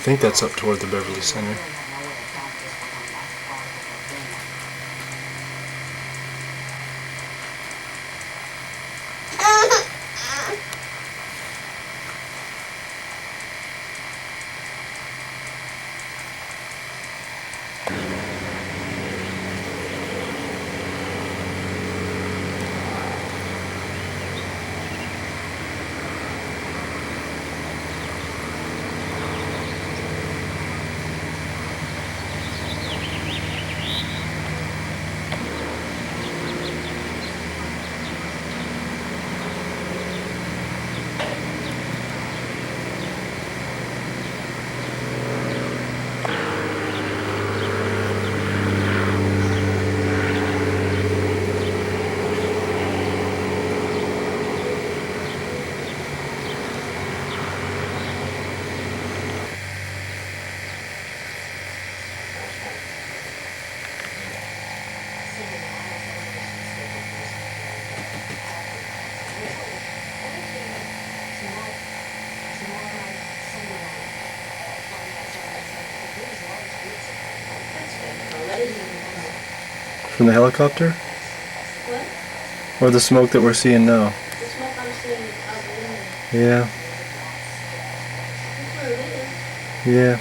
I think that's up toward the Beverly Center. From the helicopter? What? Or the smoke that we're seeing now? The smoke I'm seeing is up in there. Yeah. That's where it is. Yeah.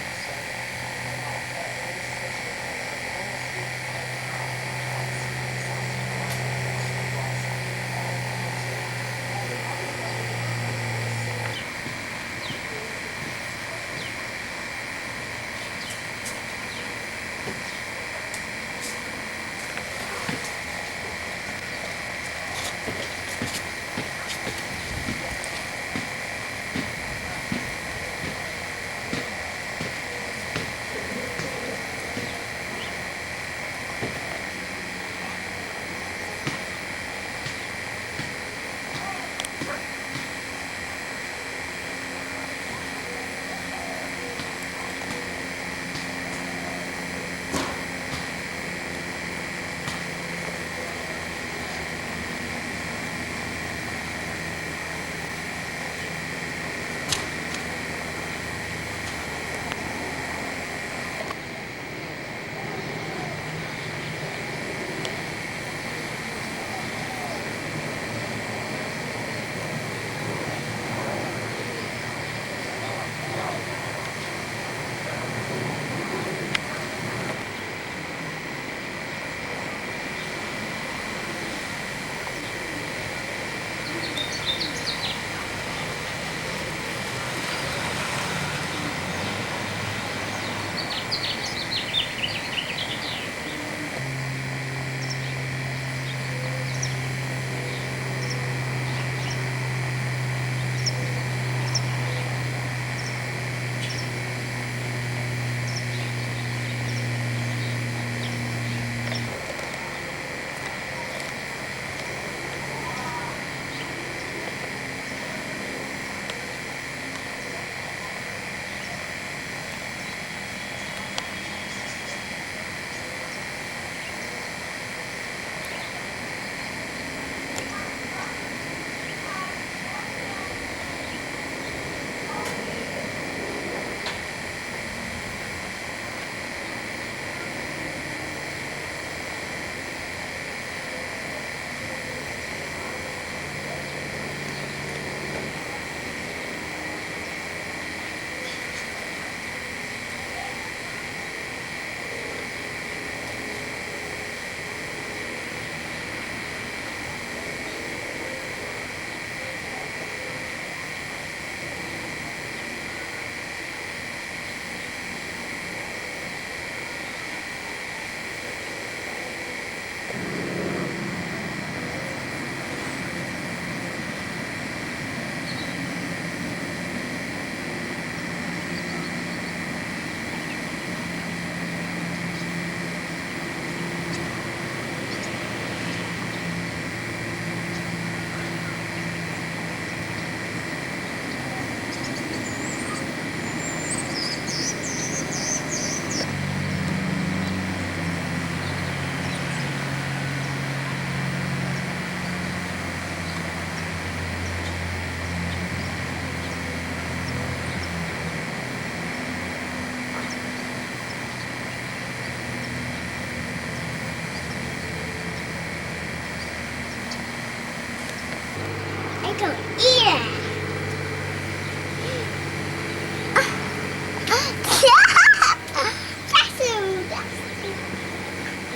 Don't eat it.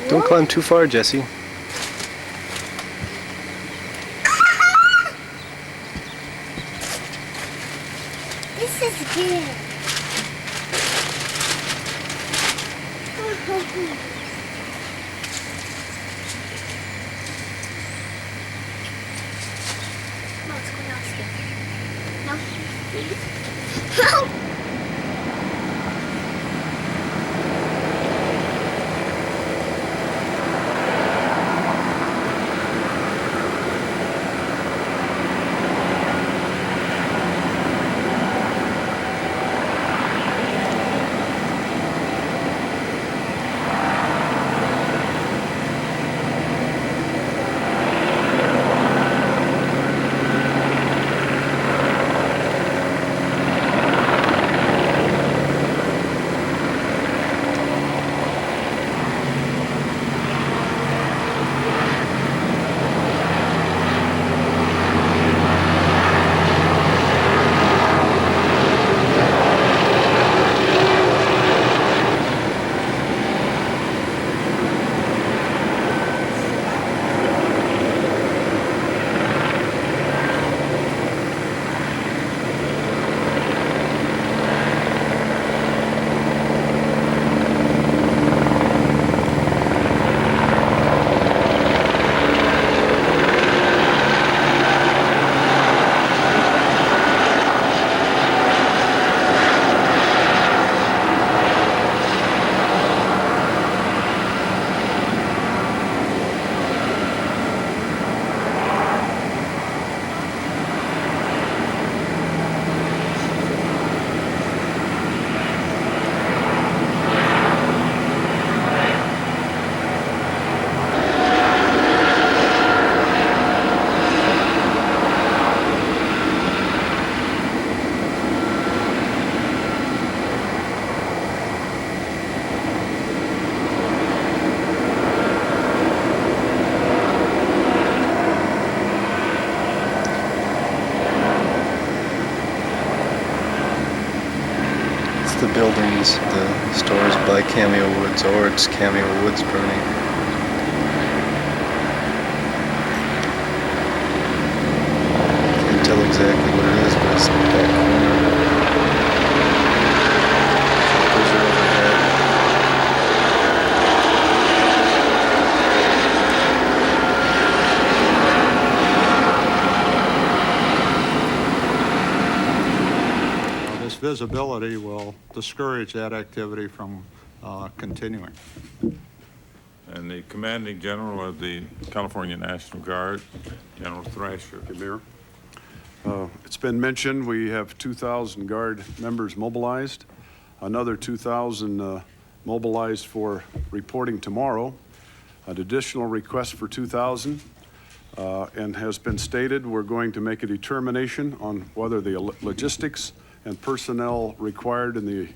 Don't climb too far, Jesse. This is good. No, let's go downstairs. No, please. No. The buildings, the stores by Cameo Woods, or it's Cameo Woods burning. Can't tell exactly what it is, but it's that corner. Those are overhead. This visibility will discourage that activity from continuing. And the commanding general of the California National Guard, General Thrasher. Thank you, Mayor. It's been mentioned we have 2,000 Guard members mobilized, another 2,000 mobilized for reporting tomorrow, an additional request for 2,000, and has been stated we're going to make a determination on whether the logistics and personnel required in the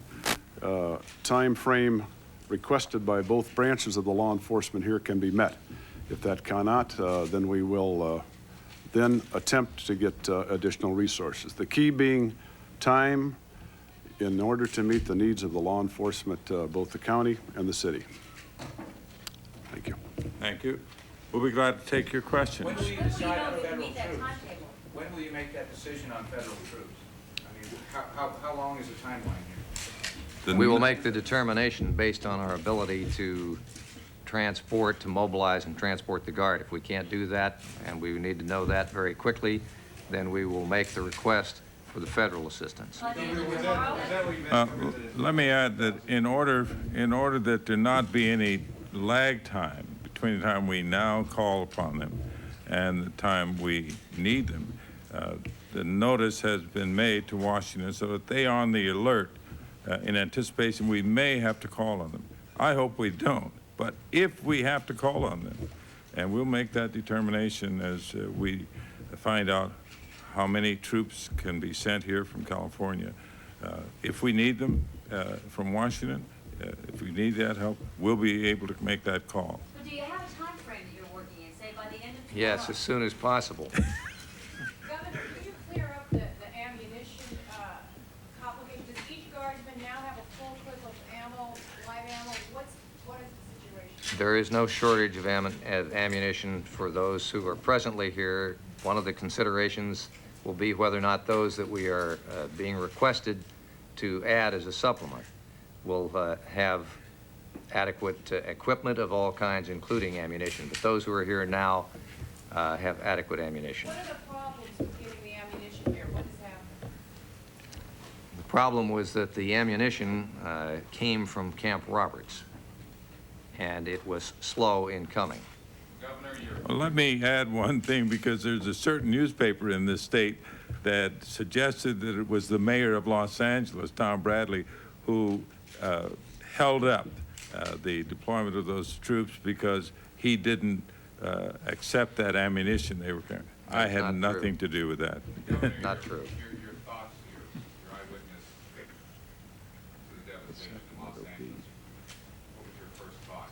time frame requested by both branches of the law enforcement here can be met. If that cannot, then we will then attempt to get additional resources. The key being time in order to meet the needs of the law enforcement, both the county and the city. Thank you. Thank you. We'll be glad to take your questions. When will you decide on federal troops? When will you make that decision on federal troops? I mean, how long is the timeline here? We will make the determination based on our ability to transport, to mobilize and transport the Guard. If we can't do that, and we need to know that very quickly, then we will make the request for the federal assistance. Let me add that in order that there not be any lag time between the time we now call upon them and the time we need them, the notice has been made to Washington so that they are on the alert in anticipation we may have to call on them. I hope we don't, but if we have to call on them, and we'll make that determination as we find out how many troops can be sent here from California. If we need them from Washington, if we need that help, we'll be able to make that call. So do you have a time frame that you're working in, say by the end of tomorrow? Yes, as soon as possible. Governor, There is no shortage of ammunition for those who are presently here. One of the considerations will be whether or not those that we are being requested to add as a supplement will have adequate equipment of all kinds, including ammunition. But those who are here now have adequate ammunition. What are the problems with getting the ammunition here? What has happened? The problem was that the ammunition came from Camp Roberts, and it was slow in coming. Well, let me add one thing, because there's a certain newspaper in this state that suggested that it was the mayor of Los Angeles, Tom Bradley, who held up the deployment of those troops because he didn't accept that ammunition they were carrying. I had nothing to do with that. Not true. Your thoughts, your eyewitness to the devastation in Los Angeles. What was your first thought?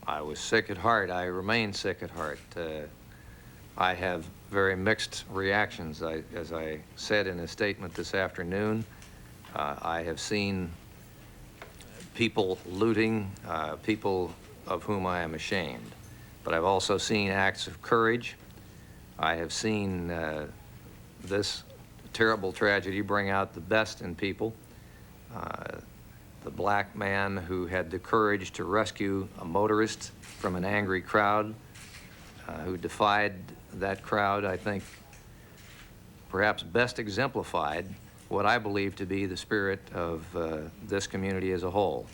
I was sick at heart. I remain sick at heart. I have very mixed reactions. As I said in a statement this afternoon, I have seen people looting, people of whom I am ashamed. But I've also seen acts of courage. I have seen this terrible tragedy bring out the best in people. The black man who had the courage to rescue a motorist from an angry crowd, who defied that crowd, I think perhaps best exemplified what I believe to be the spirit of this community as a whole.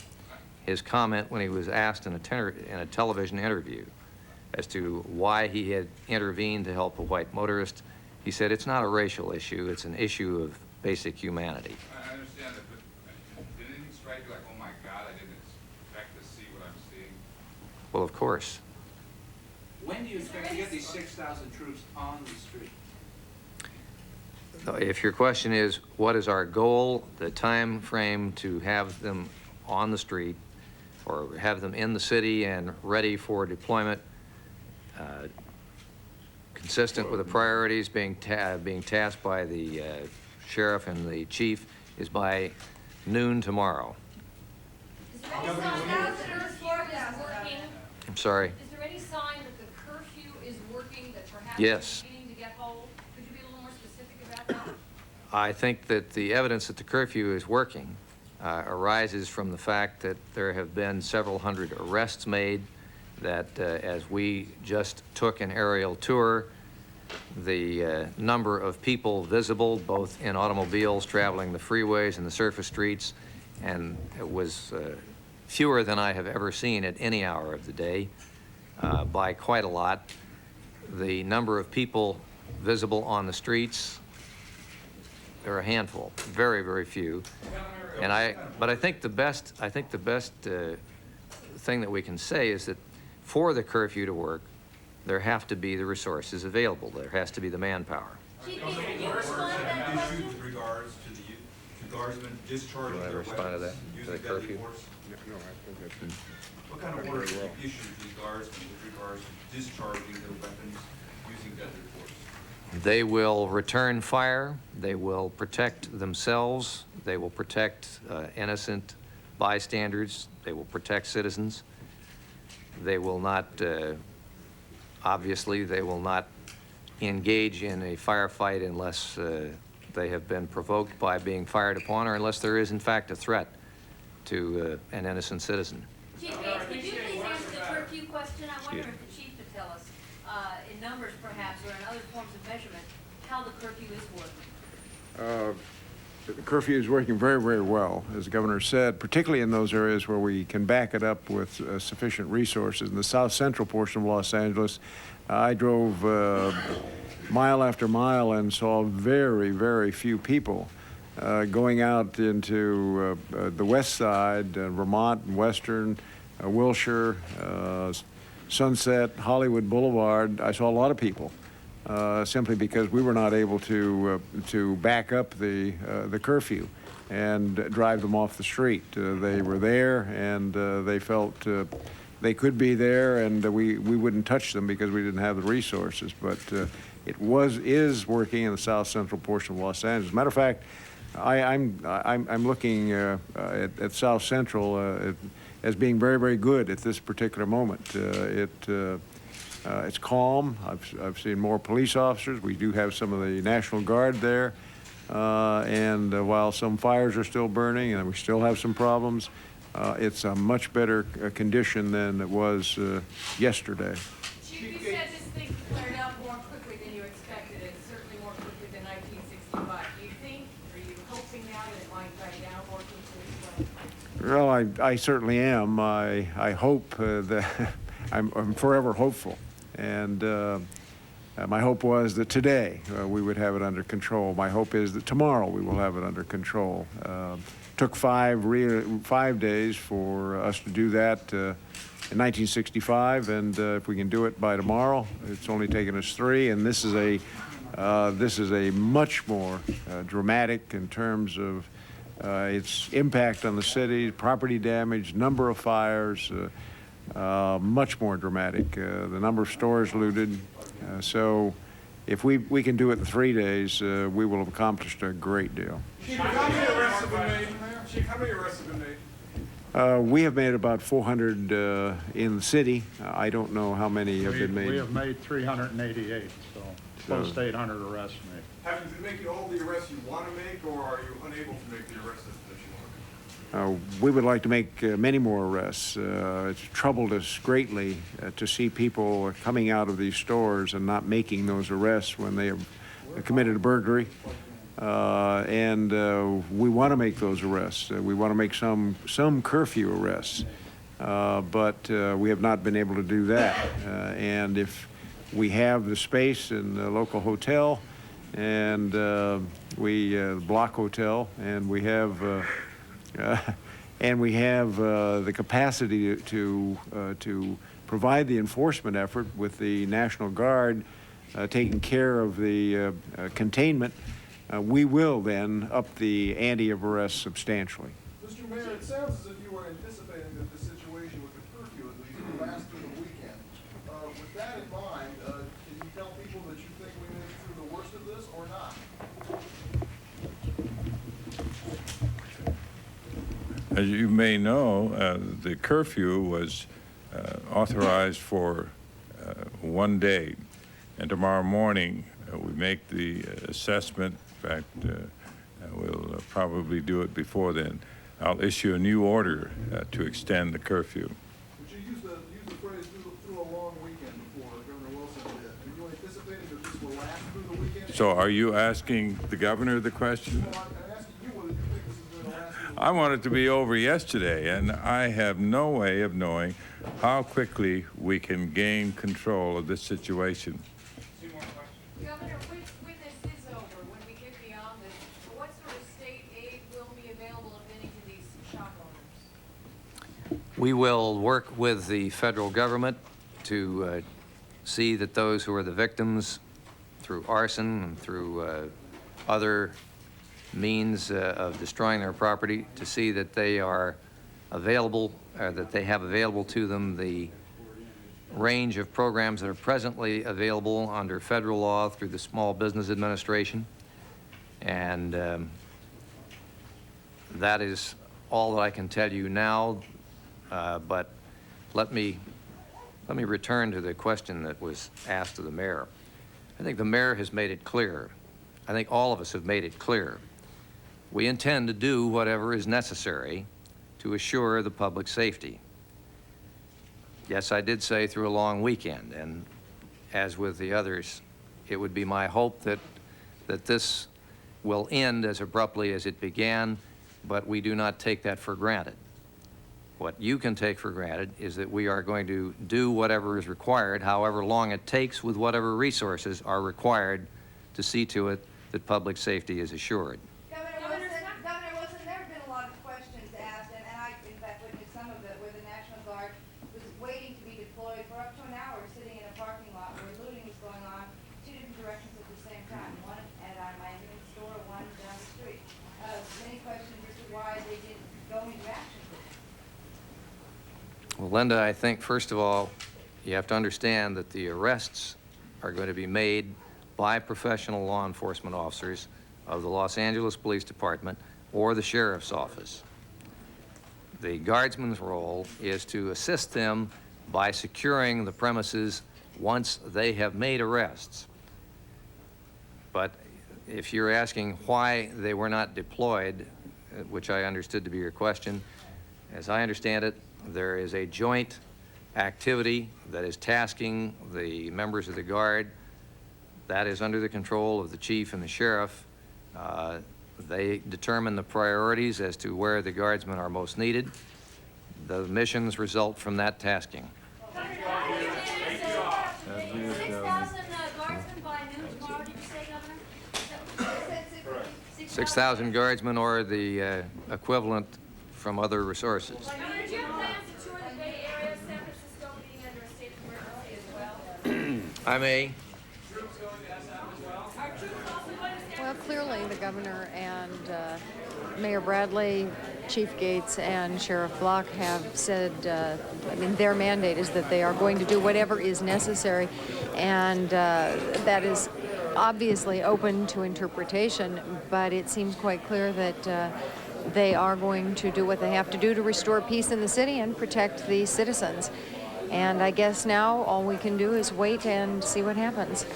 His comment when he was asked in a television interview as to why he had intervened to help a white motorist, he said, "It's not a racial issue, it's an issue of basic humanity." I understand that, but did anything strike you like, oh my God, I didn't expect to see what I'm seeing? Well, of course. When do you expect to get these 6,000 troops on the street? If your question is, what is our goal, the time frame to have them on the street or have them in the city and ready for deployment, consistent with the priorities being tasked by the sheriff and the chief, is by noon tomorrow. Is there any sign that the curfew is working? I'm sorry? Is there any sign that the curfew is working, that perhaps Yes. it's beginning to get hold? Could you be a little more specific about that? I think that the evidence that the curfew is working arises from the fact that there have been several hundred arrests made, that as we just took an aerial tour, the number of people visible, both in automobiles traveling the freeways and the surface streets, and it was fewer than I have ever seen at any hour of the day, by quite a lot. The number of people visible on the streets, there are a handful, very, very few. But I think the best thing that we can say is that for the curfew to work, there have to be the resources available. There has to be the manpower. Chief, can you respond to that question? Issue with regards to the guardsmen discharging Do I their respond to weapons that? using The deadly curfew? force? What kind of orders have you issued to the guardsmen with regards to discharging their weapons using deadly force? They will return fire. They will protect themselves. They will protect innocent bystanders. They will protect citizens. They will not, obviously, they will not engage in a firefight unless they have been provoked by being fired upon, or unless there is, in fact, a threat to an innocent citizen. Chief Gates, could you please answer the curfew question? I wonder if the chief could tell us, in numbers perhaps, or in other forms of measurement, how the curfew is working. The curfew is working very, very well, as the governor said, particularly in those areas where we can back it up with sufficient resources. In the south central portion of Los Angeles, I drove mile after mile and saw very, very few people. Going out into the west side, Vermont and Western, Wilshire, Sunset, Hollywood Boulevard, I saw a lot of people. Simply because we were not able to back up the curfew and drive them off the street. They were there, and they felt they could be there, and we wouldn't touch them because we didn't have the resources. But it is working in the south central portion of Los Angeles. As a matter of fact, I'm looking at South Central as being very, very good at this particular moment. It's calm. I've seen more police officers. We do have some of the National Guard there. And while some fires are still burning and we still have some problems, it's a much better condition than it was yesterday. Chief, you said this thing flared up more quickly than you expected, and certainly more quickly than 1965. Do you think, are you hoping now that it might die down more quickly? Well, I certainly am. I hope that I'm forever hopeful. And my hope was that today we would have it under control. My hope is that tomorrow we will have it under control. Took 5 days for us to do that in 1965, and if we can do it by tomorrow, it's only taken us 3. And this is a much more dramatic in terms of its impact on the city, property damage, number of fires. Much more dramatic. The number of stores looted. So if we can do it in 3 days, we will have accomplished a great deal. Chief, how many arrests have been made? Chief, how many arrests have been made? We have made about 400 in the city. I don't know how many have been made. We have made 388, so close to 800 arrests made. Have you been making all the arrests you want to make, or are you unable to make the arrests that you want to make? We would like to make many more arrests. It's troubled us greatly to see people coming out of these stores and not making those arrests when they have committed a burglary. And we want to make those arrests. We want to make some curfew arrests, but we have not been able to do that. And if we have the space in the local hotel and block hotel, and we have the capacity to provide the enforcement effort with the National Guard taking care of the containment, we will then up the ante of arrests substantially. Mr. Mayor, it sounds as if you were anticipating that the situation with the curfew at least would last through the weekend. With that in mind, can you tell people that you think we made it through the worst of this or not? As you may know, the curfew was authorized for 1 day, and tomorrow morning we make the assessment. In fact, we'll probably do it before then. I'll issue a new order to extend the curfew. But you used the phrase through a long weekend before Governor Wilson did. Are you anticipating that this will last through the weekend? So are you asking the governor the question? Well, I'm asking you whether you think this is going to last through the I want it to be over yesterday, and I have no way of knowing how quickly we can gain control of this situation. Governor, when this is over, when we get beyond this, what sort of state aid will be available, if any, to these shop owners? We will work with the federal government to see that those who are the victims through arson and through other means of destroying their property, to see that they are available, that they have available to them the range of programs that are presently available under federal law through the Small Business Administration. And that is all that I can tell you now. But let me return to the question that was asked of the mayor. I think the mayor has made it clear. I think all of us have made it clear. We intend to do whatever is necessary to assure the public safety. Yes, I did say through a long weekend, and as with the others, it would be my hope that this will end as abruptly as it began, but we do not take that for granted. What you can take for granted is that we are going to do whatever is required, however long it takes, with whatever resources are required to see to it that public safety is assured. Governor Wilson, there have been a lot of questions asked, and I, in fact, witnessed some of it where the National Guard was waiting to be deployed for up to an hour, sitting in a parking lot where looting was going on, 2 different directions at the same time, one at our magazine store, one down the street. Many questions as to why they didn't go into action. Well, Linda, I think, first of all, you have to understand that the arrests are going to be made by professional law enforcement officers of the Los Angeles Police Department or the Sheriff's Office. The guardsman's role is to assist them by securing the premises once they have made arrests. But if you're asking why they were not deployed, which I understood to be your question, as I understand it, there is a joint activity that is tasking the members of the Guard. That is under the control of the chief and the sheriff. They determine the priorities as to where the guardsmen are most needed. The missions result from that tasking. 6,000 guardsmen or the equivalent from other resources. Governor, do you have plans to tour the Bay Area, San Francisco being under a state of emergency as well? I may. Well, clearly the governor and Mayor Bradley, Chief Gates, and Sheriff Block have said, I mean, their mandate is that they are going to do whatever is necessary, and that is obviously open to interpretation, but it seems quite clear that they are going to do what they have to do to restore peace in the city and protect the citizens. And I guess now all we can do is wait and see what happens.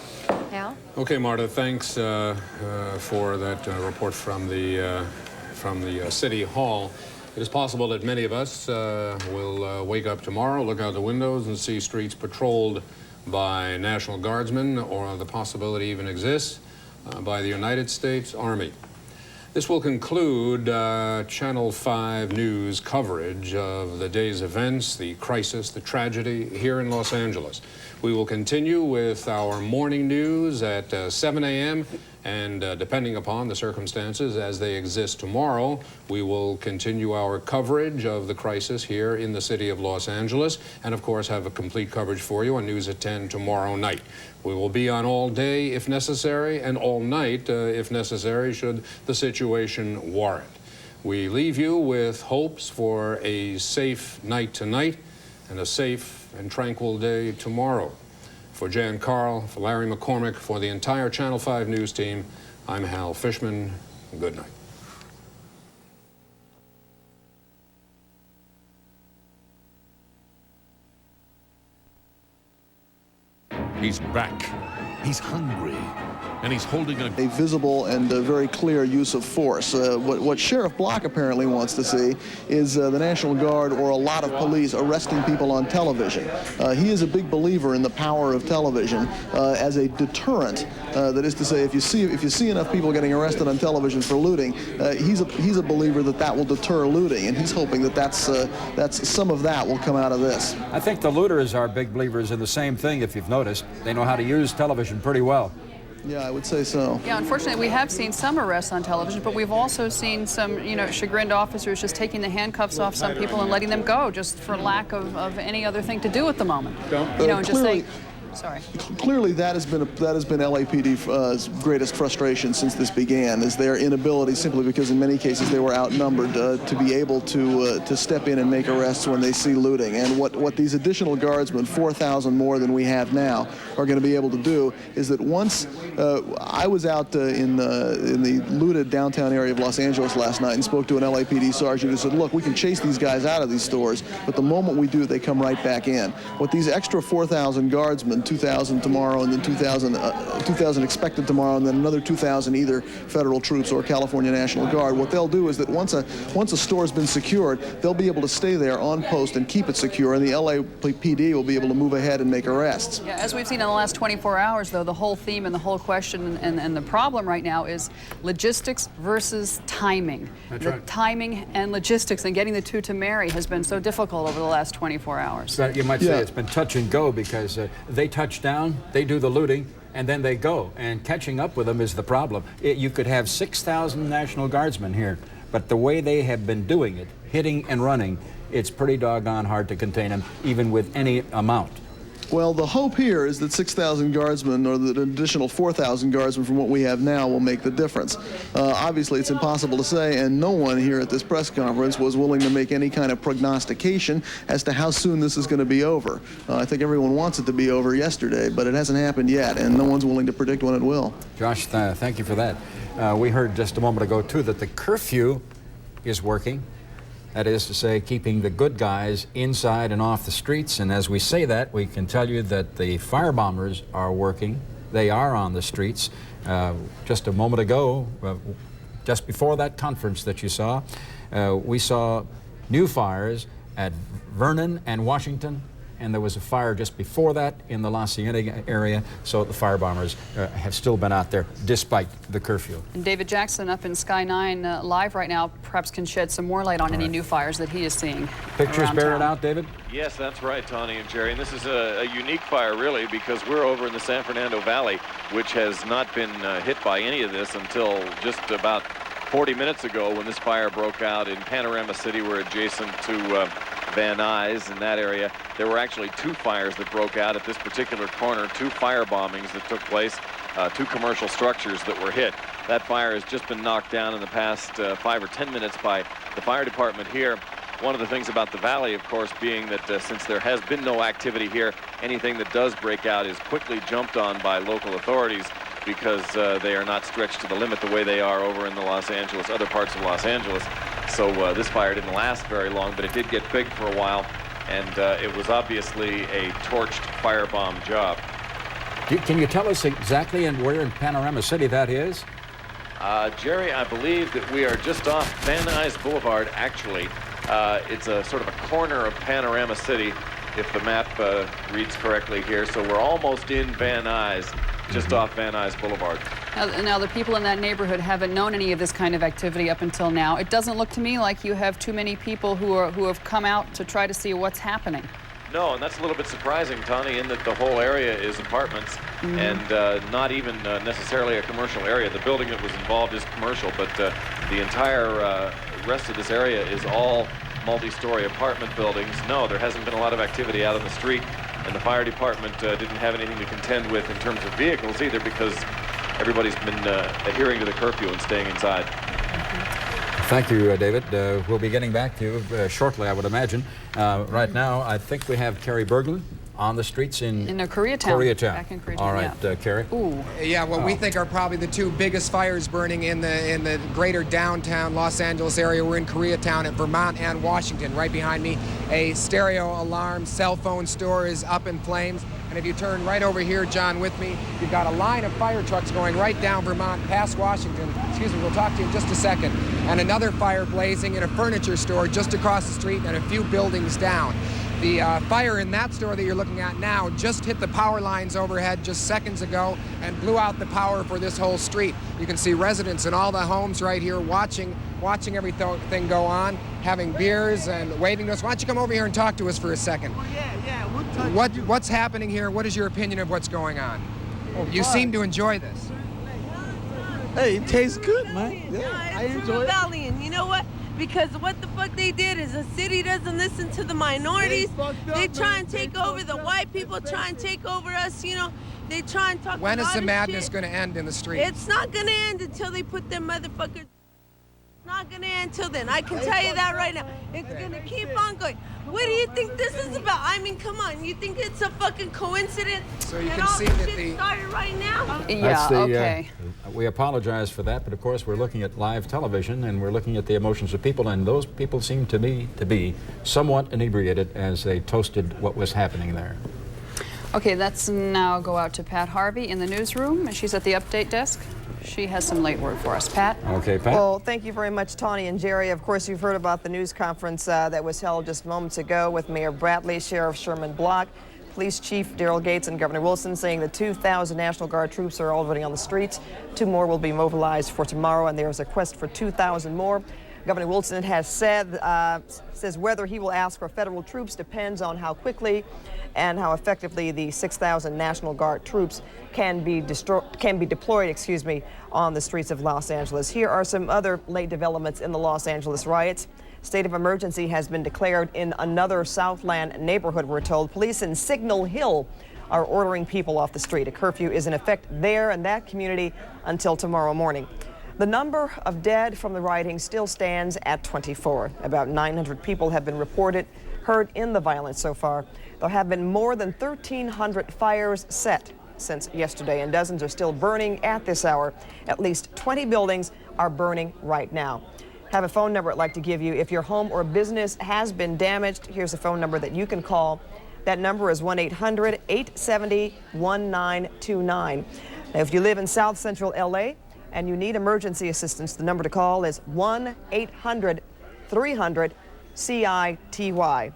Hal? Okay, Marta, thanks for that report from the City Hall. It is possible that many of us will wake up tomorrow, look out the windows, and see streets patrolled by National Guardsmen, or the possibility even exists by the United States Army. This will conclude Channel 5 News coverage of the day's events, the crisis, the tragedy here in Los Angeles. We will continue with our morning news at 7 a.m. and depending upon the circumstances as they exist tomorrow, we will continue our coverage of the crisis here in the city of Los Angeles, and of course have a complete coverage for you on News at 10 tomorrow night. We will be on all day if necessary, and all night if necessary, should the situation warrant. We leave you with hopes for a safe night tonight and a safe and tranquil day tomorrow. For Jan Carl, for Larry McCormick, for the entire Channel 5 News team, I'm Hal Fishman. Good night. He's back. He's hungry. And he's holding a visible and very clear use of force. What Sheriff Block apparently wants to see is the National Guard or a lot of police arresting people on television. He is a big believer in the power of television as a deterrent. That is to say, if you see enough people getting arrested on television for looting, he's a believer that will deter looting, and he's hoping that that's some of that will come out of this. I think the looters are big believers in the same thing. If you've noticed, they know how to use television pretty well. Yeah, I would say so. Yeah, unfortunately, we have seen some arrests on television, but we've also seen some, chagrined officers just taking the handcuffs off some people and letting them go just for lack of any other thing to do at the moment. Just saying. Sorry. Clearly, that has been LAPD's greatest frustration since this began, is their inability, simply because in many cases they were outnumbered, to be able to step in and make arrests when they see looting. And what these additional guardsmen, 4,000 more than we have now, are going to be able to do is that once I was out in the looted downtown area of Los Angeles last night and spoke to an LAPD sergeant who said, look, we can chase these guys out of these stores, but the moment we do, they come right back in. What these extra 4,000 guardsmen, 2,000 tomorrow, and then 2,000 expected tomorrow, and then another 2,000 either federal troops or California National Guard. What they'll do is that once a store's been secured, they'll be able to stay there on post and keep it secure, and the LAPD will be able to move ahead and make arrests. Yeah, as we've seen in the last 24 hours, though, the whole theme and the whole question and the problem right now is logistics versus timing. That's the right. Timing and logistics and getting the two to marry has been so difficult over the last 24 hours. But you might say it's been touch and go because they touch down, they do the looting, and then they go. And catching up with them is the problem. You could have 6,000 National Guardsmen here, but the way they have been doing it, hitting and running, it's pretty doggone hard to contain them, even with any amount. Well, the hope here is that 6,000 guardsmen, or the additional 4,000 guardsmen from what we have now, will make the difference. Obviously, it's impossible to say, and no one here at this press conference was willing to make any kind of prognostication as to how soon this is going to be over. I think everyone wants it to be over yesterday, but it hasn't happened yet, and no one's willing to predict when it will. Josh, thank you for that. We heard just a moment ago, too, that the curfew is working. That is to say, keeping the good guys inside and off the streets. And as we say that, we can tell you that the firebombers are working. They are on the streets. Just a moment ago, just before that conference that you saw, we saw new fires at Vernon and Washington, and there was a fire just before that in the La Cienega area, so the firebombers have still been out there despite the curfew. And David Jackson up in Sky 9 live right now perhaps can shed some more light on any new fires that he is seeing. Pictures bear it out, David? Yes, that's right, Tawny and Jerry. And this is a unique fire, really, because we're over in the San Fernando Valley, which has not been hit by any of this until just about 40 minutes ago when this fire broke out in Panorama City. We're adjacent to Van Nuys in that area. There were actually 2 fires that broke out at this particular corner, 2 fire bombings that took place, 2 commercial structures that were hit. That fire has just been knocked down in the past 5 or 10 minutes by the fire department here. One of the things about the valley, of course, being that since there has been no activity here, anything that does break out is quickly jumped on by local authorities because they are not stretched to the limit the way they are over in the other parts of Los Angeles. So this fire didn't last very long, but it did get big for a while, and it was obviously a torched firebomb job. Can you tell us exactly where in Panorama City that is? Jerry, I believe that we are just off Van Nuys Boulevard, actually. It's a sort of a corner of Panorama City, if the map reads correctly here. So we're almost in Van Nuys, just off Van Nuys Boulevard. Now, the people in that neighborhood haven't known any of this kind of activity up until now. It doesn't look to me like you have too many people who have come out to try to see what's happening. No, and that's a little bit surprising, Tawny, in that the whole area is apartments and not even necessarily a commercial area. The building that was involved is commercial, but the entire rest of this area is all multi-story apartment buildings. No, there hasn't been a lot of activity out on the street, and the fire department didn't have anything to contend with in terms of vehicles either, because everybody's been adhering to the curfew and staying inside. Thank you, David. We'll be getting back to you shortly, I would imagine. Right now, I think we have Carrie Berglund on the streets in Koreatown. Back in Koreatown. All right, yeah. Carrie. Ooh. Yeah, what we think are probably the 2 biggest fires burning in the greater downtown Los Angeles area. We're in Koreatown at Vermont and Washington. Right behind me, a stereo alarm cell phone store is up in flames. And if you turn right over here, John, with me, you've got a line of fire trucks going right down Vermont past Washington. Excuse me, we'll talk to you in just a second. And another fire blazing in a furniture store just across the street and a few buildings down. The fire in that store that you're looking at now just hit the power lines overhead just seconds ago and blew out the power for this whole street. You can see residents in all the homes right here watching everything go on, having beers and waving to us. Why don't you come over here and talk to us for a second? What's happening here? What is your opinion of what's going on? You seem to enjoy this. Hey, it tastes good, man. Yeah, I enjoy it. Rebellion. You know what? Because what the fuck they did is the city doesn't listen to the minorities. They try and take over the white people, try and take over us, you know. They try and talk When is the madness going to end in the streets? It's not going to end until they put them motherfuckers. It's not going to end until then. I can tell you that right now. It's going to keep on going. What do you think this is about? I mean, come on. You think it's a fucking coincidence? So you can see that the started right now? Yeah, okay. We apologize for that, but of course we're looking at live television and we're looking at the emotions of people, and those people seem to me to be somewhat inebriated as they toasted what was happening there. Okay, let's now go out to Pat Harvey in the newsroom. She's at the update desk. She has some late word for us. Pat? Okay, Pat. Well, thank you very much, Tawny and Jerry. Of course, you've heard about the news conference that was held just moments ago with Mayor Bradley, Sheriff Sherman Block, Police Chief Daryl Gates, and Governor Wilson, saying the 2,000 National Guard troops are already on the streets. 2 more will be mobilized for tomorrow, and there's a quest for 2,000 more. Governor Wilson has says whether he will ask for federal troops depends on how quickly and how effectively the 6,000 National Guard troops can be deployed, on the streets of Los Angeles. Here are some other late developments in the Los Angeles riots. State of emergency has been declared in another Southland neighborhood, we're told. Police in Signal Hill are ordering people off the street. A curfew is in effect there in that community until tomorrow morning. The number of dead from the rioting still stands at 24. About 900 people have been reported hurt in the violence so far. There have been more than 1,300 fires set since yesterday, and dozens are still burning at this hour. At least 20 buildings are burning right now. have a phone number I'd like to give you. If your home or business has been damaged, here's a phone number that you can call. That number is 1-800-870-1929. Now, if you live in South Central LA and you need emergency assistance, the number to call is 1-800-300-CITY.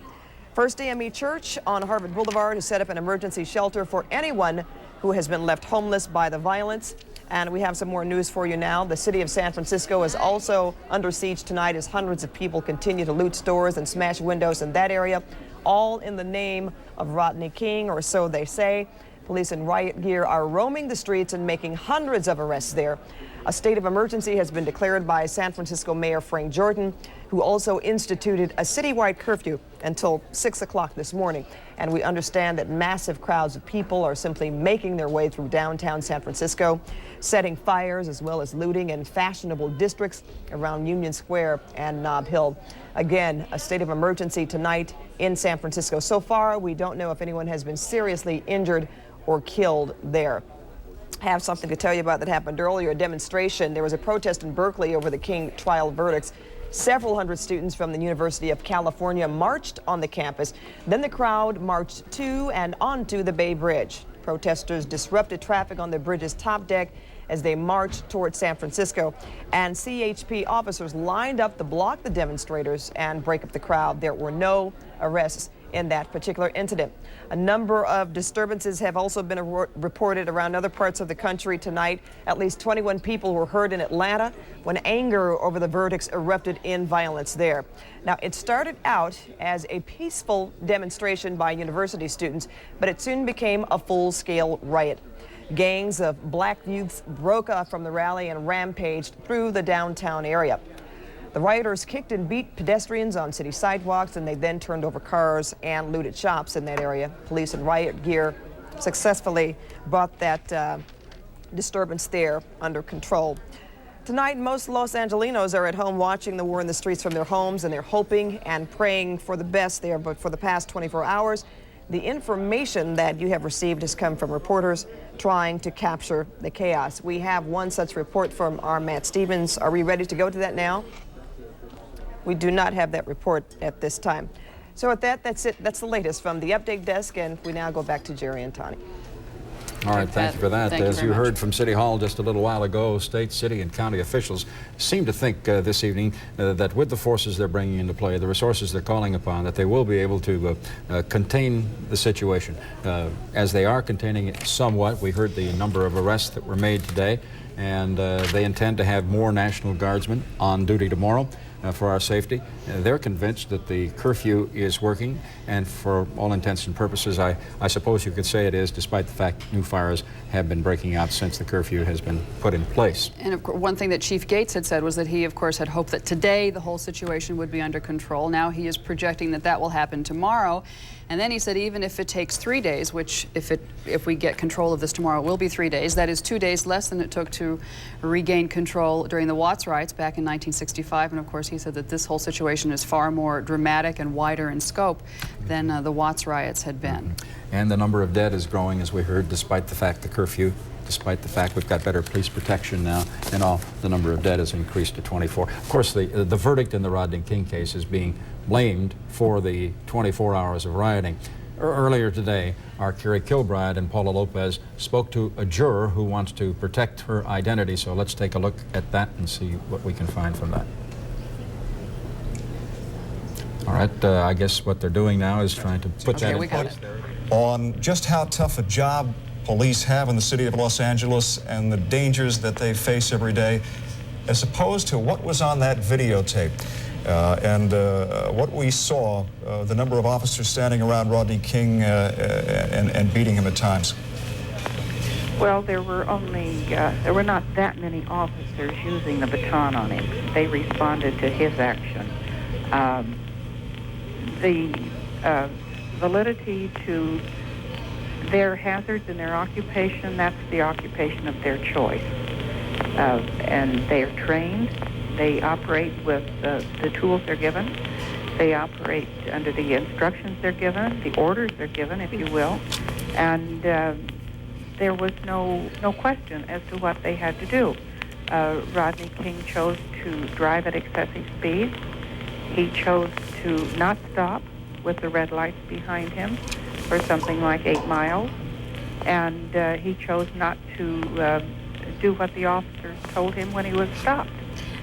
First AME Church on Harvard Boulevard has set up an emergency shelter for anyone who has been left homeless by the violence. And we have some more news for you now. The city of San Francisco is also under siege tonight as hundreds of people continue to loot stores and smash windows in that area, all in the name of Rodney King, or so they say. Police in riot gear are roaming the streets and making hundreds of arrests there. A state of emergency has been declared by San Francisco Mayor Frank Jordan, who also instituted a citywide curfew until 6 o'clock this morning. And we understand that massive crowds of people are simply making their way through downtown San Francisco, setting fires as well as looting in fashionable districts around Union Square and Nob Hill. Again, a state of emergency tonight in San Francisco. So far, we don't know if anyone has been seriously injured or killed there. I have something to tell you about that happened earlier, a demonstration. There was a protest in Berkeley over the King trial verdicts. Several hundred students from the University of California marched on the campus. Then the crowd marched to and onto the Bay Bridge. Protesters disrupted traffic on the bridge's top deck as they marched towards San Francisco. And CHP officers lined up to block the demonstrators and break up the crowd. There were no arrests in that particular incident. A number of disturbances have also been reported around other parts of the country tonight. At least 21 people were hurt in Atlanta when anger over the verdicts erupted in violence there. Now, it started out as a peaceful demonstration by university students, but it soon became a full-scale riot. Gangs of black youths broke off from the rally and rampaged through the downtown area. The rioters kicked and beat pedestrians on city sidewalks, and they then turned over cars and looted shops in that area. Police in riot gear successfully brought that disturbance there under control. Tonight, most Los Angelenos are at home watching the war in the streets from their homes, and they're hoping and praying for the best there. But for the past 24 hours, the information that you have received has come from reporters trying to capture the chaos. We have one such report from our Matt Stevens. Are we ready to go to that now? We do not have that report at this time. So at that's it. That's the latest from the update desk, and we now go back to Jerry and Tani. All right, thank you for that. Thank you As very you much. heard from City Hall just a little while ago, state, city, and county officials seem to think this evening that with the forces they're bringing into play, the resources they're calling upon, that they will be able to contain the situation. As they are containing it somewhat, we heard the number of arrests that were made today, and they intend to have more National Guardsmen on duty tomorrow. For our safety. They're convinced that the curfew is working, and for all intents and purposes, I suppose you could say it is, despite the fact new fires have been breaking out since the curfew has been put in place. And of course, one thing that Chief Gates had said was that he, of course, had hoped that today the whole situation would be under control. Now he is projecting that that will happen tomorrow. And then he said even if it takes 3 days, which if we get control of this tomorrow, it will be 3 days. That is 2 days less than it took to regain control during the Watts riots back in 1965. And of course, he said that this whole situation is far more dramatic and wider in scope than the Watts riots had been. And the number of dead is growing, as we heard, despite the fact the curfew, despite the fact we've got better police protection now, and all, the number of dead has increased to 24. Of course, the verdict in the Rodney King case is being blamed for the 24 hours of rioting. Earlier today, our Carrie Kilbride and Paula Lopez spoke to a juror who wants to protect her identity. So let's take a look at that and see what we can find from that. All right, I guess what they're doing now is trying to put that in place. On just how tough a job police have in the city of Los Angeles and the dangers that they face every day, as opposed to what was on that videotape. And what we saw, the number of officers standing around Rodney King and beating him at times. Well, there were not that many officers using the baton on him. They responded to his action. The validity to their hazards in their occupation, that's the occupation of their choice. And they are trained. They operate with the tools they're given. They operate under the instructions they're given, the orders they're given, if you will. And there was no question as to what they had to do. Rodney King chose to drive at excessive speed. He chose to not stop with the red lights behind him for something like 8 miles. And he chose not to do what the officers told him when he was stopped.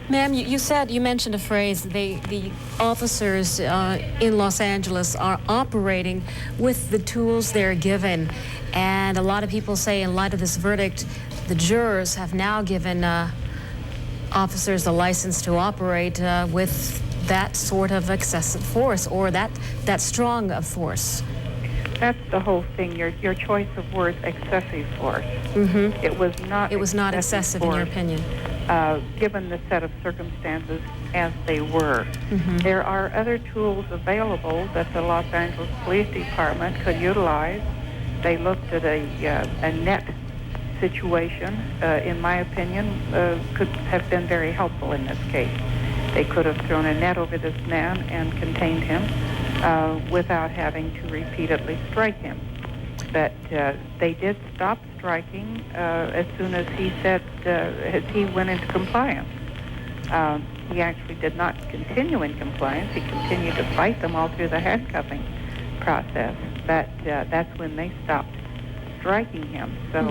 Ma'am, you mentioned a phrase, the officers in Los Angeles are operating with the tools they're given. And a lot of people say in light of this verdict, the jurors have now given officers the license to operate with that sort of excessive force or that strong of force. That's the whole thing, your choice of words, excessive force. Mm-hmm. It was not excessive in your opinion. Given the set of circumstances as they were. Mm-hmm. There are other tools available that the Los Angeles Police Department could utilize. They looked at a net situation, in my opinion, could have been very helpful in this case. They could have thrown a net over this man and contained him without having to repeatedly strike him. But they did stop striking as soon as he said, as he went into compliance. He actually did not continue in compliance. He continued to fight them all through the handcuffing process. But that's when they stopped striking him. So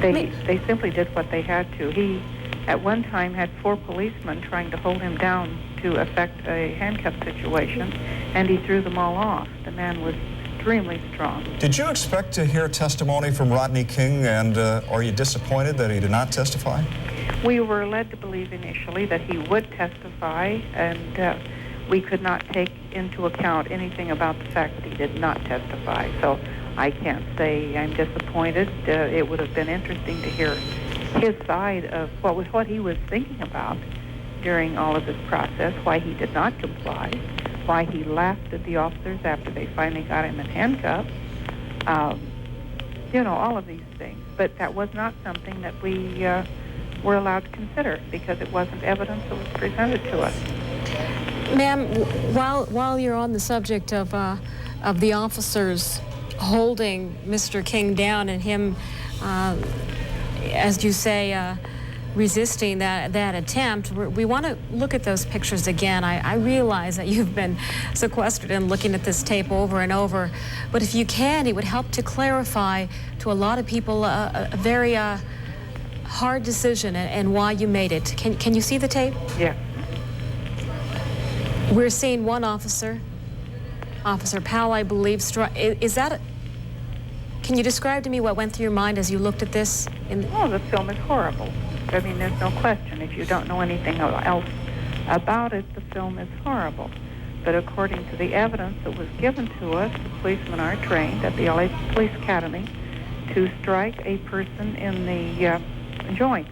they simply did what they had to. He, at one time, had 4 policemen trying to hold him down to effect a handcuff situation, and he threw them all off. The man was extremely strong. Did you expect to hear testimony from Rodney King, and are you disappointed that he did not testify? We were led to believe initially that he would testify, and we could not take into account anything about the fact that he did not testify. So I can't say I'm disappointed. It would have been interesting to hear his side of what he was thinking about during all of this process, why he did not comply, why he laughed at the officers after they finally got him in handcuffs, all of these things. But that was not something that we were allowed to consider because it wasn't evidence that was presented to us. Ma'am, while you're on the subject of the officers holding Mr. King down and him, as you say, resisting that attempt, we want to look at those pictures again. I realize that you've been sequestered and looking at this tape over and over, but if you can, it would help to clarify to a lot of people a very hard decision and why you made it. Can you see the tape? Yeah. We're seeing one officer, Officer Powell, I believe. Is that can you describe to me what went through your mind as you looked at this? Oh, the film is horrible. I mean, there's no question. If you don't know anything else about it, the film is horrible. But according to the evidence that was given to us, the policemen are trained at the LA Police Academy to strike a person in the joints,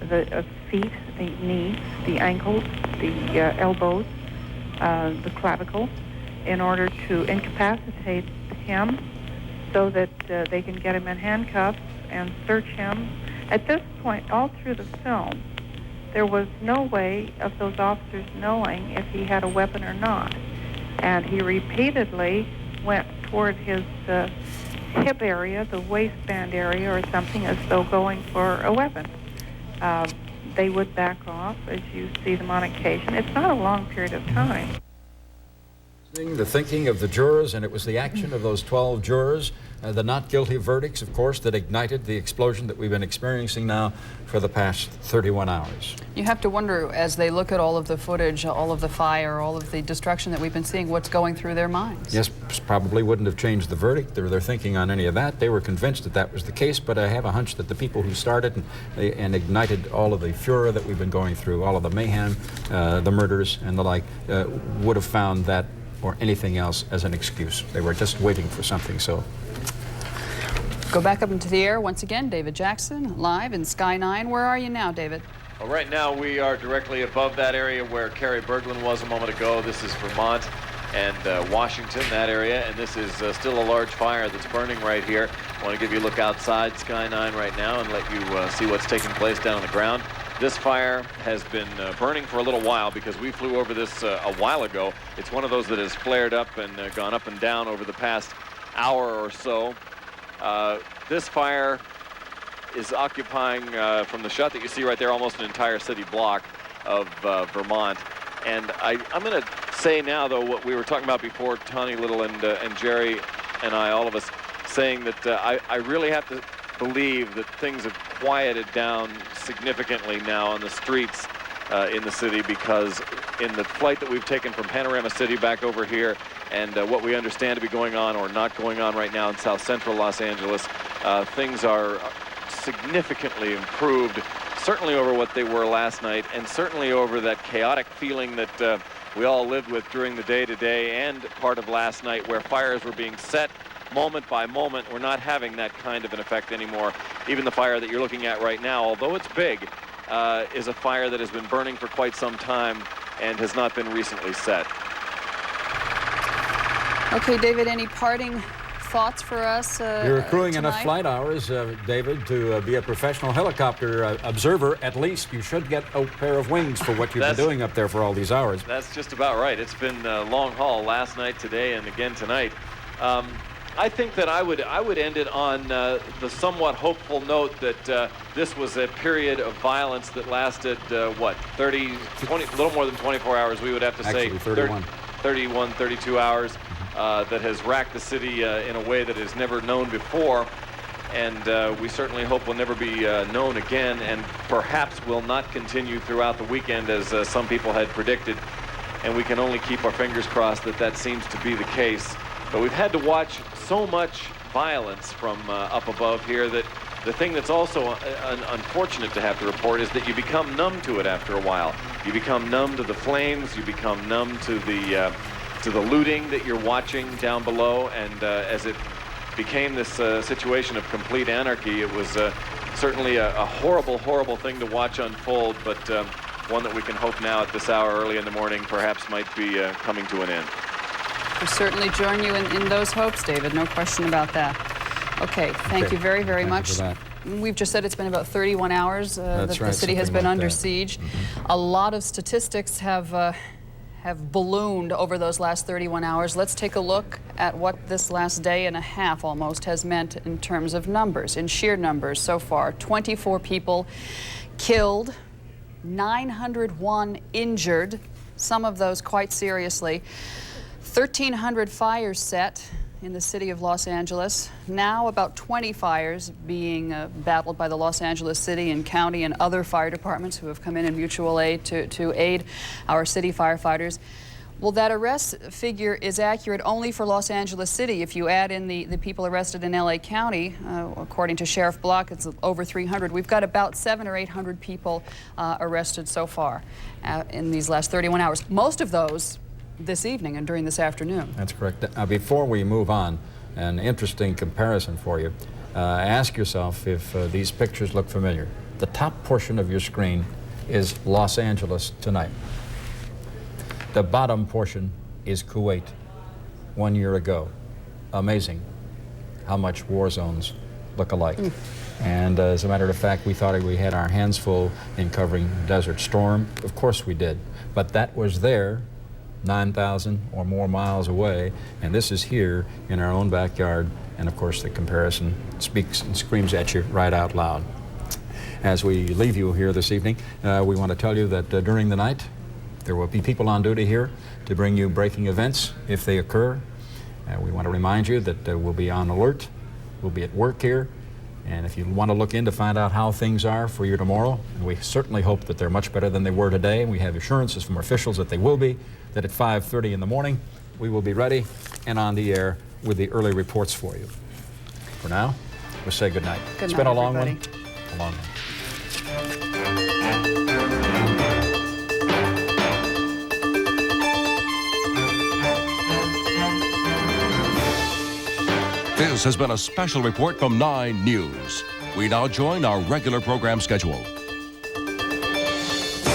the feet, the knees, the ankles, the elbows, the clavicle, in order to incapacitate him so that they can get him in handcuffs and search him. At this point, all through the film, there was no way of those officers knowing if he had a weapon or not. And he repeatedly went toward his hip area, the waistband area or something, as though going for a weapon. They would back off, as you see them on occasion. It's not a long period of time. The thinking of the jurors, and it was the action of those 12 jurors, the not guilty verdicts, of course, that ignited the explosion that we've been experiencing now for the past 31 hours. You have to wonder, as they look at all of the footage, all of the fire, all of the destruction that we've been seeing, what's going through their minds. Yes, probably wouldn't have changed the verdict or their thinking on any of that. They were convinced that that was the case, but I have a hunch that the people who started and ignited all of the furor that we've been going through, all of the mayhem, the murders and the like, would have found that or anything else as an excuse. They were just waiting for something, so. Go back up into the air once again. David Jackson, live in Sky 9. Where are you now, David? Well, right now we are directly above that area where Carrie Berglund was a moment ago. This is Vermont and Washington, that area, and this is still a large fire that's burning right here. I want to give you a look outside Sky 9 right now and let you see what's taking place down on the ground. This fire has been burning for a little while because we flew over this a while ago. It's one of those that has flared up and gone up and down over the past hour or so. This fire is occupying, from the shot that you see right there, almost an entire city block of Vermont. And I'm going to say now, though, what we were talking about before, Tony Little and Jerry and I, all of us, saying that I really have to believe that things have quieted down significantly now on the streets in the city, because in the flight that we've taken from Panorama City back over here, and what we understand to be going on or not going on right now in South Central Los Angeles, things are significantly improved, certainly over what they were last night, and certainly over that chaotic feeling that we all lived with during the day today and part of last night, where fires were being set moment by moment. We're not having that kind of an effect anymore. Even the fire that you're looking at right now, although it's big, is a fire that has been burning for quite some time and has not been recently set. Okay, David, any parting thoughts for us You're accruing tonight? enough flight hours, David, to be a professional helicopter observer. At least you should get a pair of wings for what you've been doing up there for all these hours. That's just about right. It's been a long haul last night, today, and again tonight. I think that I would end it on the somewhat hopeful note that this was a period of violence that lasted, what, 30, 20, a little more than 24 hours, we would have to say. Actually, 31. 31, 32 hours, that has racked the city in a way that is never known before. And we certainly hope will never be known again, and perhaps will not continue throughout the weekend as some people had predicted. And we can only keep our fingers crossed that that seems to be the case. But we've had to watch so much violence from up above here that the thing that's also unfortunate to have to report is that you become numb to it after a while. You become numb to the flames, you become numb to the looting that you're watching down below, and as it became this situation of complete anarchy, it was certainly a horrible, horrible thing to watch unfold, but one that we can hope now at this hour early in the morning perhaps might be coming to an end. We certainly join you in those hopes, David. No question about that. Okay, thank you very, very much. We've just said it's been about 31 hours that the city has been under siege. A lot of statistics have ballooned over those last 31 hours. Let's take a look at what this last day and a half almost has meant in terms of numbers, in sheer numbers so far. 24 people killed, 901 injured, some of those quite seriously. 1,300 fires set in the city of Los Angeles. Now about 20 fires being battled by the Los Angeles City and County and other fire departments who have come in mutual aid to aid our city firefighters. Well, that arrest figure is accurate only for Los Angeles City. If you add in the people arrested in LA County, according to Sheriff Block, it's over 300. We've got about 700 or 800 people arrested so far in these last 31 hours. Most of those this evening and during this afternoon. That's correct. Before we move on, an interesting comparison for you. Ask yourself if these pictures look familiar. The top portion of your screen is Los Angeles tonight. The bottom portion is Kuwait 1 year ago. Amazing how much war zones look alike. And as a matter of fact, we thought we had our hands full in covering Desert Storm. Of course we did. But that was there 9,000 or more miles away, and this is here in our own backyard, and of course the comparison speaks and screams at you right out loud. As we leave you here this evening, we want to tell you that during the night there will be people on duty here to bring you breaking events if they occur. We want to remind you that we'll be on alert, we'll be at work here, and if you want to look in to find out how things are for you tomorrow, and we certainly hope that they're much better than they were today, and we have assurances from officials that they will be, that at 5:30 in the morning we will be ready and on the air with the early reports for you. For now, we'll say good night. Good It's night, been a long everybody. one. A long one. This has been a special report from 9 News. We now join our regular program schedule.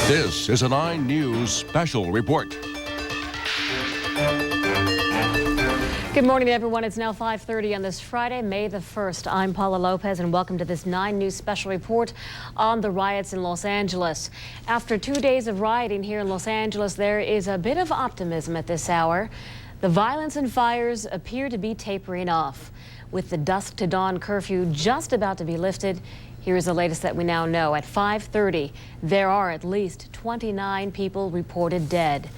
This is a 9 News special report. Good morning, everyone. It's now 5:30 on this Friday, May the 1st. I'm Paula Lopez, and welcome to this 9 News special report on the riots in Los Angeles. After 2 days of rioting here in Los Angeles, there is a bit of optimism at this hour. The violence and fires appear to be tapering off. With the dusk to dawn curfew just about to be lifted, here is the latest that we now know. At 5:30, there are at least 29 people reported dead.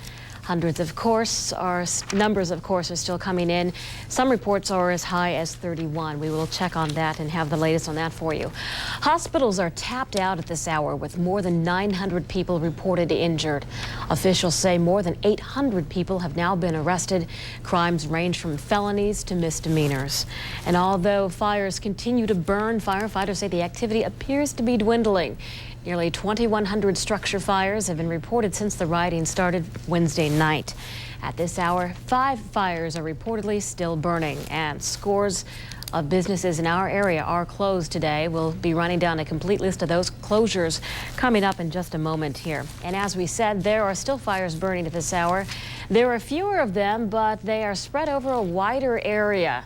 Numbers, of course, are still coming in. Some reports are as high as 31. We will check on that and have the latest on that for you. Hospitals are tapped out at this hour with more than 900 people reported injured. Officials say more than 800 people have now been arrested. Crimes range from felonies to misdemeanors. And although fires continue to burn, firefighters say the activity appears to be dwindling. Nearly 2,100 structure fires have been reported since the rioting started Wednesday night. At this hour, 5 fires are reportedly still burning, and scores of businesses in our area are closed today. We'll be running down a complete list of those closures coming up in just a moment here. And as we said, there are still fires burning at this hour. There are fewer of them, but they are spread over a wider area.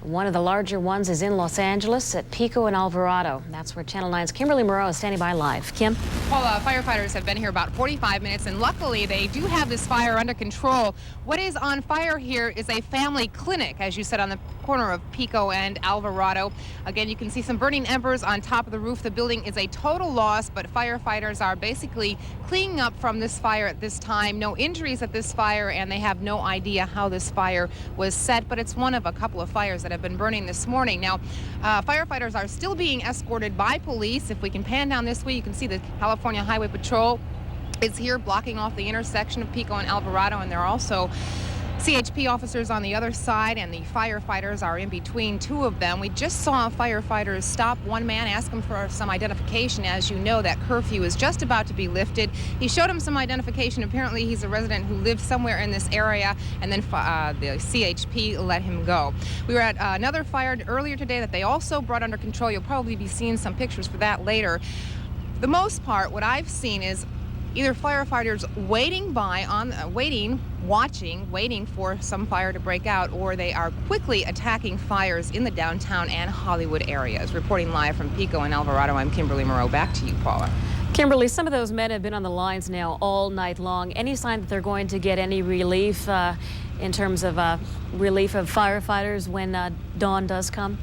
One of the larger ones is in Los Angeles at Pico and Alvarado. That's where Channel 9's Kimberly Moreau is standing by live. Kim? Well, firefighters have been here about 45 minutes, and luckily they do have this fire under control. What is on fire here is a family clinic, as you said, on the corner of Pico and Alvarado. Again, you can see some burning embers on top of the roof. The building is a total loss, but firefighters are basically cleaning up from this fire at this time. No injuries at this fire, and they have no idea how this fire was set, but it's one of a couple of fires that have been burning this morning. Now, firefighters are still being escorted by police. If we can pan down this way, you can see the California Highway Patrol is here blocking off the intersection of Pico and Alvarado, and there are also CHP officers on the other side, and the firefighters are in between 2 of them. We just saw firefighters stop one man, ask him for some identification. As you know, that curfew is just about to be lifted. He showed him some identification. Apparently, he's a resident who lives somewhere in this area, and then the CHP let him go. We were at another fire earlier today that they also brought under control. You'll probably be seeing some pictures for that later. For the most part, what I've seen is either firefighters waiting for some fire to break out, or they are quickly attacking fires in the downtown and Hollywood areas. Reporting live from Pico and Alvarado, I'm Kimberly Moreau. Back to you, Paula. Kimberly, some of those men have been on the lines now all night long. Any sign that they're going to get any relief in terms of relief of firefighters when dawn does come?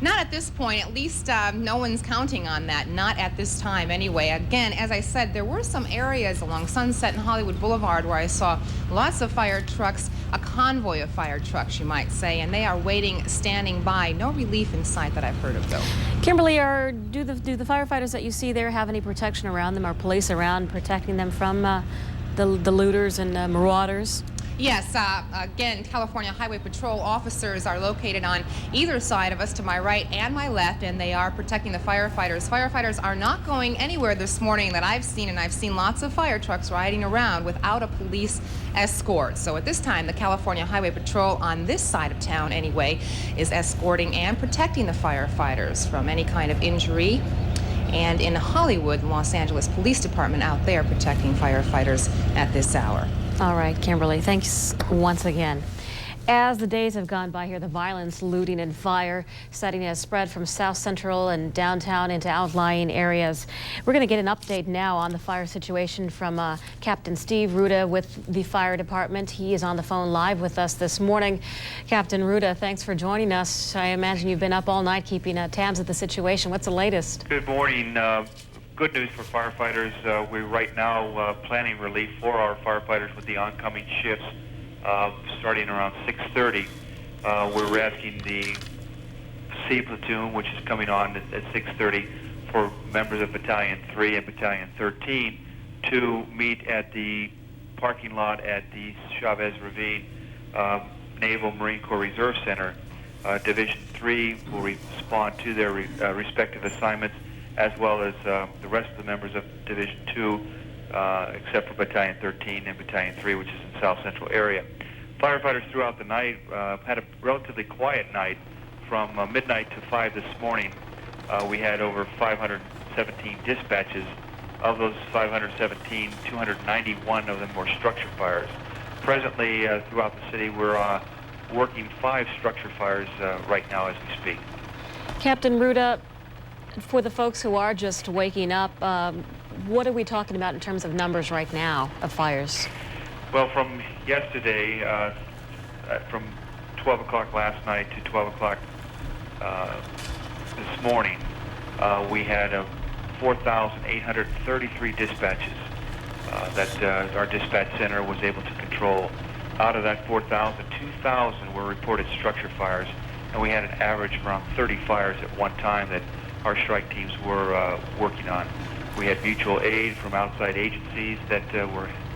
Not at this point. At least no one's counting on that. Not at this time anyway. Again, as I said, there were some areas along Sunset and Hollywood Boulevard where I saw lots of fire trucks, a convoy of fire trucks, you might say, and they are waiting, standing by. No relief in sight that I've heard of, though. Kimberly, do the firefighters that you see there have any protection around them? Are police around protecting them from the looters and marauders? Yes, again, California Highway Patrol officers are located on either side of us, to my right and my left, and they are protecting the firefighters. Firefighters are not going anywhere this morning that I've seen, and I've seen lots of fire trucks riding around without a police escort. So at this time, the California Highway Patrol on this side of town anyway is escorting and protecting the firefighters from any kind of injury. And in Hollywood, Los Angeles Police Department out there protecting firefighters at this hour. All right, Kimberly, thanks once again. As the days have gone by here, the violence, looting, and fire setting has spread from South Central and downtown into outlying areas. We're going to get an update now on the fire situation from Captain Steve Ruda with the fire department. He is on the phone live with us this morning. Captain Ruda, thanks for joining us. I imagine you've been up all night keeping tabs of the situation. What's the latest? Good morning. Good news for firefighters. We're right now planning relief for our firefighters with the oncoming shifts starting around 6:30. We're asking the C platoon, which is coming on at 6:30, for members of Battalion 3 and Battalion 13 to meet at the parking lot at the Chavez Ravine Naval Marine Corps Reserve Center. Division 3 will respond to their respective assignments, as well as the rest of the members of Division 2, except for Battalion 13 and Battalion 3, which is in South Central area. Firefighters throughout the night had a relatively quiet night. From midnight to 5 this morning, we had over 517 dispatches. Of those 517, 291 of them were structure fires. Presently, throughout the city, we're working 5 structure fires right now as we speak. Captain Ruda, for the folks who are just waking up, what are we talking about in terms of numbers right now of fires? Well, from yesterday, from 12 o'clock last night to 12 o'clock this morning, we had 4,833 dispatches that our dispatch center was able to control. Out of that 4,000, 2,000 were reported structure fires, and we had an average of around 30 fires at one time that our strike teams were working on. We had mutual aid from outside agencies that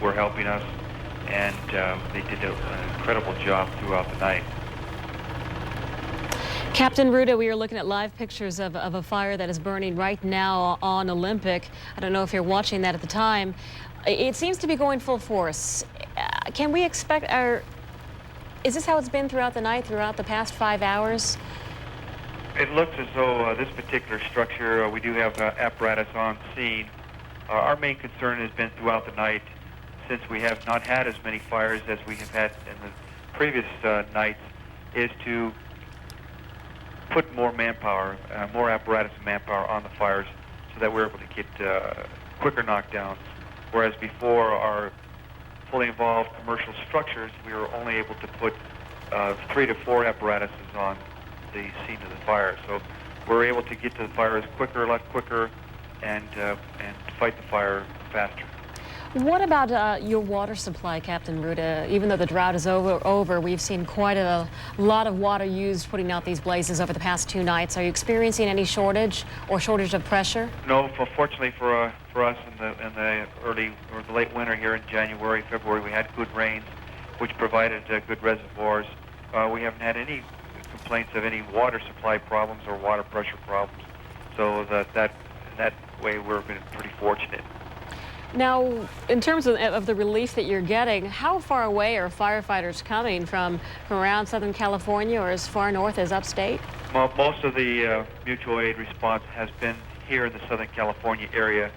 were helping us, and they did an incredible job throughout the night. Captain Ruda, we are looking at live pictures of a fire that is burning right now on Olympic. I don't know if you're watching that at the time. It seems to be going full force. Can we expect is this how it's been throughout the night, throughout the past 5 hours? It looks as though this particular structure, we do have apparatus on scene. Our main concern has been throughout the night, since we have not had as many fires as we have had in the previous nights, is to put more manpower, more apparatus and manpower on the fires so that we're able to get quicker knockdowns. Whereas before our fully involved commercial structures, we were only able to put 3 to 4 apparatuses on the scene of the fire. So we're able to get to the fires quicker, a lot quicker, and fight the fire faster. What about your water supply, Captain Ruda? Even though the drought is over, we've seen quite a lot of water used putting out these blazes over the past 2 nights. Are you experiencing any shortage or shortage of pressure? No, fortunately for us in the early or the late winter here in January, February, we had good rains, which provided good reservoirs. We haven't had any complaints of any water supply problems or water pressure problems. So that way we've been pretty fortunate. Now, in terms of the relief that you're getting, how far away are firefighters coming from around Southern California or as far north as upstate? Well, most of the mutual aid response has been here in the Southern California area.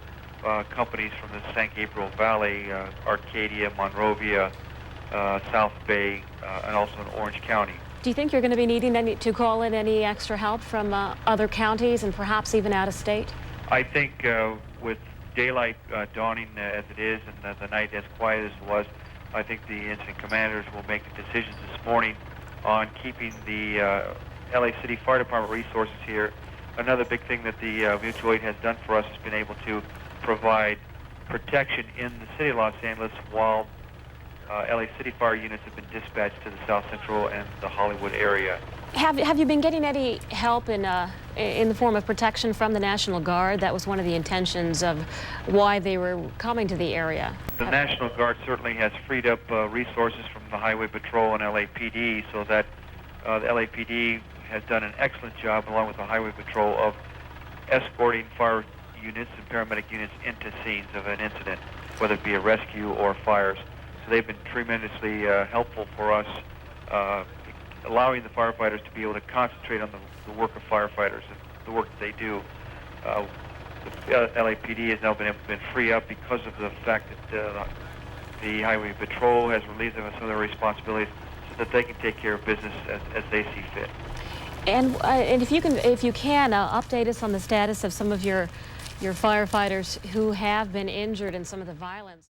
Companies from the San Gabriel Valley, Arcadia, Monrovia, South Bay, and also in Orange County. Do you think you're going to be needing to call in any extra help from other counties and perhaps even out of state? I think with daylight dawning as it is and the night as quiet as it was, I think the incident commanders will make the decisions this morning on keeping the LA City Fire Department resources here. Another big thing that the mutual aid has done for us has been able to provide protection in the city of Los Angeles while LA City Fire units have been dispatched to the South Central and the Hollywood area. Have you been getting any help in the form of protection from the National Guard? That was one of the intentions of why they were coming to the area. The National Guard certainly has freed up resources from the Highway Patrol and LAPD, so that the LAPD has done an excellent job, along with the Highway Patrol, of escorting fire units and paramedic units into scenes of an incident, whether it be a rescue or fires. So they've been tremendously helpful for us, allowing the firefighters to be able to concentrate on the work of firefighters and the work that they do. The LAPD has now been able to free up because of the fact that the Highway Patrol has relieved them of some of their responsibilities so that they can take care of business as they see fit. And if you can update us on the status of some of your firefighters who have been injured in some of the violence.